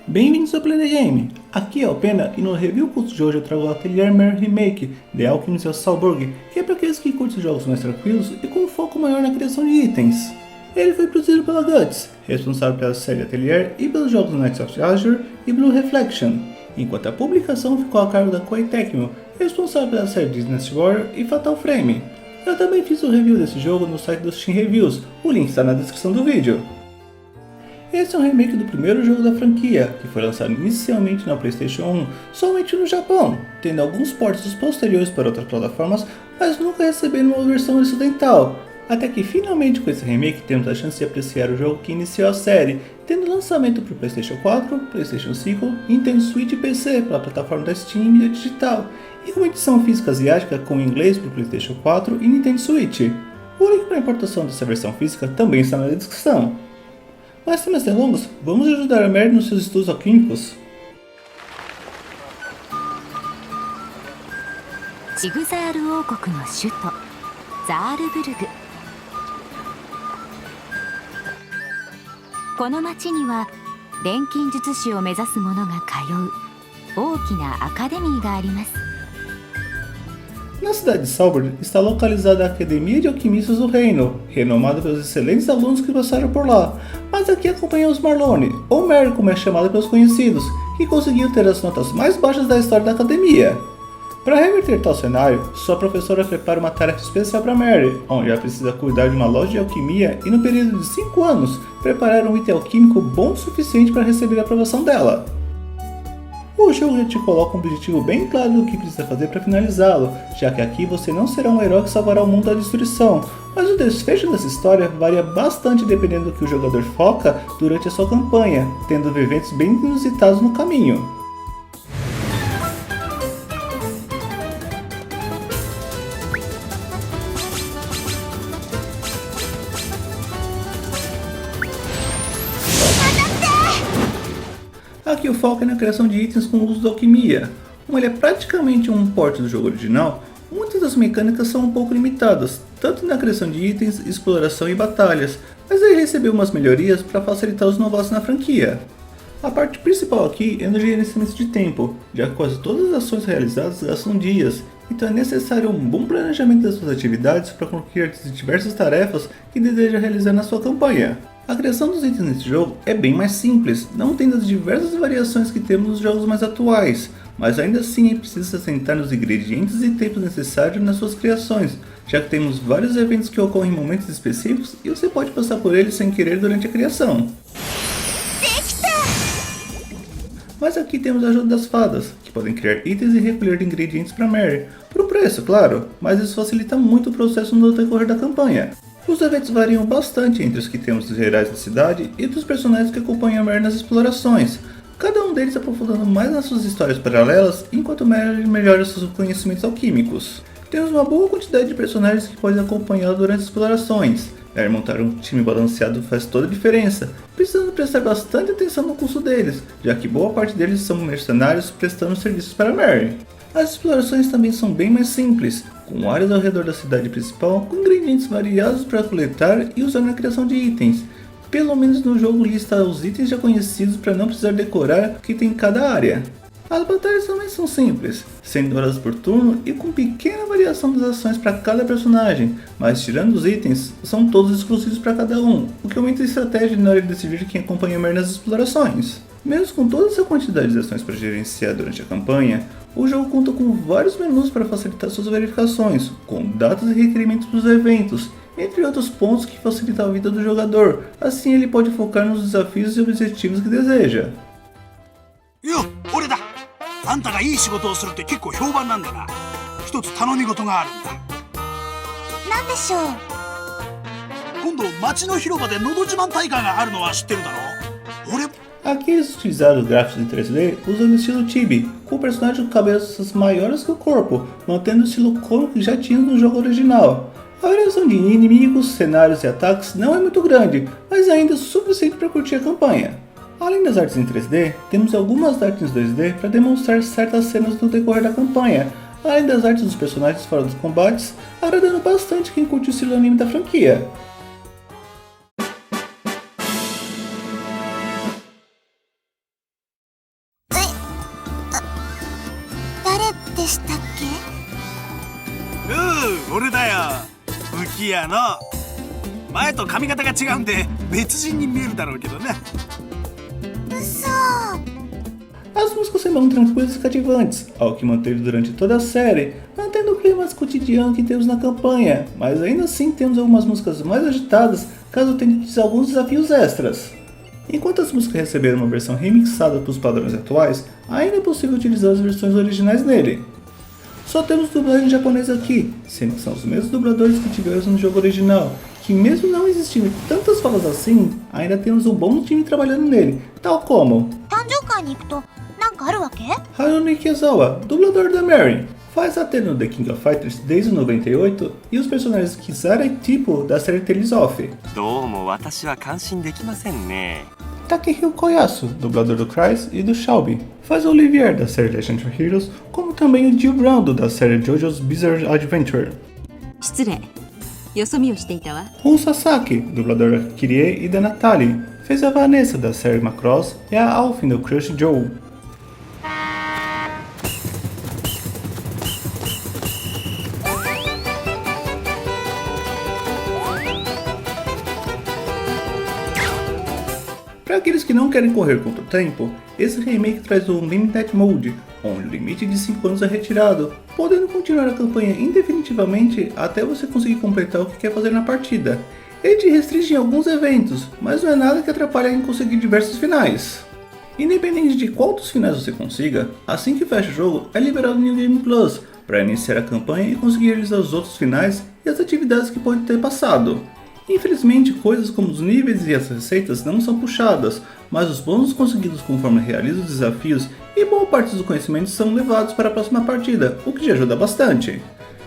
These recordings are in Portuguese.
Bem-vindos ao Planet Game, aqui é o Pena e no review curto de hoje eu trago o Atelier Mary Remake The Alchemist of Salburg, que é para aqueles que curtem jogos mais tranquilos e com foco maior na criação de itens. Ele foi produzido pela Guts, responsável pela série Atelier e pelos jogos Knights of Azure e Blue Reflection, enquanto a publicação ficou a cargo da Koei Tecmo, responsável pela série Dynasty Warrior e Fatal Frame. Eu também fiz o review desse jogo no site do Steam Reviews, o link está na descrição do vídeo. Esse é um remake do primeiro jogo da franquia, que foi lançado inicialmente na PlayStation 1, somente no Japão, tendo alguns portes posteriores para outras plataformas, mas nunca recebendo uma versão ocidental. Até que finalmente com esse remake temos a chance de apreciar o jogo que iniciou a série, tendo lançamento para o PlayStation 4, PlayStation 5, Nintendo Switch e PC pela plataforma da Steam e mídia digital, e com edição física asiática com inglês para o PlayStation 4 e Nintendo Switch. O link para a importação dessa versão física também está na descrição. Mas sem mais delongas, vamos ajudar a Mary nos seus estudos alquímicos. ジグザール王国の首都ザールブルグ。この町には錬金術師を目指す者が通う大きなアカデミーがあります。 Na cidade de Salburg está localizada a Academia de Alquimistas do Reino, renomada pelos excelentes alunos que passaram por lá, mas aqui acompanhamos Marlone, ou Mary como é chamada pelos conhecidos, que conseguiu ter as notas mais baixas da história da academia. Para reverter tal cenário, sua professora prepara uma tarefa especial para Mary, onde ela precisa cuidar de uma loja de alquimia e no período de 5 anos, preparar um item alquímico bom o suficiente para receber a aprovação dela. O jogo já te coloca um objetivo bem claro do que precisa fazer para finalizá-lo, já que aqui você não será um herói que salvará o mundo da destruição, mas o desfecho dessa história varia bastante dependendo do que o jogador foca durante a sua campanha, tendo eventos bem inusitados no caminho. Aqui o foco é na criação de itens com o uso da alquimia. Como ele é praticamente um port do jogo original, muitas das mecânicas são um pouco limitadas, tanto na criação de itens, exploração e batalhas, mas ele recebeu umas melhorias para facilitar os novatos na franquia. A parte principal aqui é no gerenciamento de tempo, já que quase todas as ações realizadas gastam dias, então é necessário um bom planejamento das suas atividades para concluir as diversas tarefas que deseja realizar na sua campanha. A criação dos itens nesse jogo é bem mais simples, não tendo as diversas variações que temos nos jogos mais atuais, mas ainda assim é preciso se assentar nos ingredientes e tempos necessários nas suas criações, já que temos vários eventos que ocorrem em momentos específicos e você pode passar por eles sem querer durante a criação. Mas aqui temos a ajuda das fadas, que podem criar itens e recolher ingredientes para Mary, por um preço, claro, mas isso facilita muito o processo no decorrer da campanha. Os eventos variam bastante entre os que temos dos gerais da cidade e dos personagens que acompanham a Mary nas explorações, cada um deles aprofundando mais nas suas histórias paralelas enquanto Mary melhora seus conhecimentos alquímicos. Temos uma boa quantidade de personagens que podem acompanhá-la durante as explorações. Montar um time balanceado faz toda a diferença, precisando prestar bastante atenção no custo deles, já que boa parte deles são mercenários prestando serviços para Mary. As explorações também são bem mais simples, com áreas ao redor da cidade principal com ingredientes variados para coletar e usar na criação de itens. Pelo menos no jogo lista os itens já conhecidos para não precisar decorar o que tem em cada área. As batalhas também são simples, sendo horas por turno e com pequena variação das ações para cada personagem, mas tirando os itens, são todos exclusivos para cada um, o que aumenta a estratégia na hora de decidir quem acompanha a Mary nas explorações. Mesmo com toda essa quantidade de ações para gerenciar durante a campanha, o jogo conta com vários menus para facilitar suas verificações, com datas e requerimentos dos eventos, entre outros pontos que facilitam a vida do jogador, assim ele pode focar nos desafios e objetivos que deseja. 俺だ。あんたがいい仕事をするって結構評判なんだな。一つ頼み事があるんだ。なんでしょう。今度町の広場でのど自慢大会があるのは知ってるだろ。俺 Aqui eles utilizaram os gráficos em 3D usando o estilo Chibi, com o personagem com cabeças maiores que o corpo, mantendo o estilo cômico que já tínhamos no jogo original. A variação de inimigos, cenários e ataques não é muito grande, mas ainda é suficiente para curtir a campanha. Além das artes em 3D, temos algumas artes em 2D para demonstrar certas cenas no decorrer da campanha, além das artes dos personagens fora dos combates, agradando bastante quem curte o estilo anime da franquia. でしたっけ？俺だよ、浮屋の。前と髪型が違うんで別人に見えるだろうけどね。 嘘。 As músicas são tranquilas e cativantes, algo que manteve durante toda a série, mantendo o clima mais cotidiano que temos na campanha, mas ainda assim temos algumas músicas mais agitadas caso tente alguns desafios extras. Enquanto as músicas receberam uma versão remixada para os padrões atuais, ainda é possível utilizar as versões originais nele. Só temos dublagem japonesa aqui, sendo que são os mesmos dubladores que tivemos no jogo original, que mesmo não existindo tantas falas assim, ainda temos um bom time trabalhando nele, tal como 誕生会に行くとなんかあるわけ？ Haruni Kizawa, dublador da Mary, faz até no The King of Fighters desde 98 e os personagens Kizara e Tipo da série Tales of. どうも私は感心できませんね。 Takehiro Koyasu, dublador do Crysis e do Shelby, faz o Olivier da série Legend of Heroes, como também o Jill Brando da série JoJo's Bizarre Adventure. 失礼、よそ見をしていたわ。 Ru Sasaki, dublador da Kirie e da Natalie, fez a Vanessa da série Macross e a Alfin do Crush Joe. Para aqueles que não querem correr contra o tempo, esse remake traz o Limited Mode, onde o limite de 5 anos é retirado, podendo continuar a campanha indefinitivamente até você conseguir completar o que quer fazer na partida. Ele te restringe em alguns eventos, mas não é nada que atrapalhe em conseguir diversos finais. Independente de qual dos finais você consiga, assim que fecha o jogo é liberado o New Game Plus para iniciar a campanha e conseguir realizar os outros finais e as atividades que pode ter passado. Infelizmente, coisas como os níveis e as receitas não são puxadas, mas os bônus conseguidos conforme realiza os desafios e boa parte dos conhecimentos são levados para a próxima partida, o que já ajuda bastante.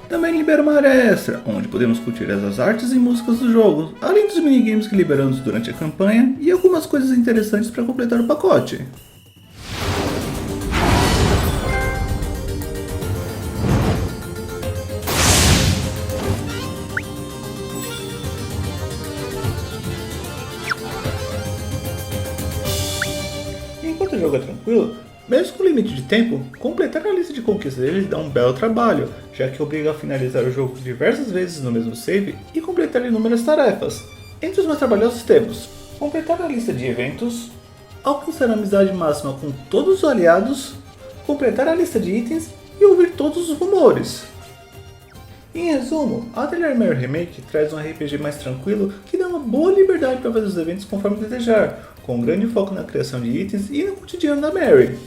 Também libera uma área extra, onde podemos curtir as artes e músicas do jogo, além dos minigames que liberamos durante a campanha e algumas coisas interessantes para completar o pacote. Enquanto o jogo é tranquilo, mesmo com o limite de tempo, completar a lista de conquistas deles dá um belo trabalho, já que obriga a finalizar o jogo diversas vezes no mesmo save e completar inúmeras tarefas. Entre os mais trabalhosos temos completar a lista de eventos, alcançar a amizade máxima com todos os aliados, completar a lista de itens e ouvir todos os rumores. Em resumo, Atelier Mary Remake traz um RPG mais tranquilo que dá uma boa liberdade para fazer os eventos conforme desejar, com um grande foco na criação de itens e no cotidiano da Mary.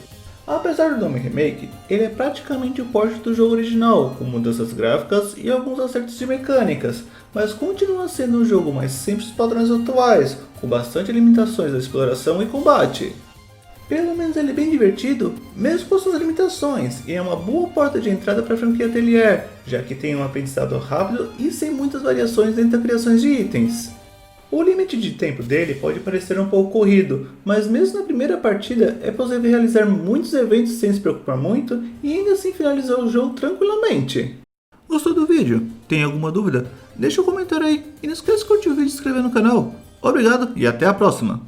Apesar do nome Remake, ele é praticamente o porte do jogo original, com mudanças gráficas e alguns acertos de mecânicas, mas continua sendo um jogo mais simples dos padrões atuais, com bastante limitações da exploração e combate. Pelo menos ele é bem divertido, mesmo com suas limitações, e é uma boa porta de entrada para a franquia Atelier, já que tem um aprendizado rápido e sem muitas variações dentro da criação de itens. O limite de tempo dele pode parecer um pouco corrido, mas mesmo na primeira partida é possível realizar muitos eventos sem se preocupar muito e ainda assim finalizar o jogo tranquilamente. Gostou do vídeo? Tem alguma dúvida? Deixa um comentário aí e não esqueça de curtir o vídeo e se inscrever no canal. Obrigado e até a próxima!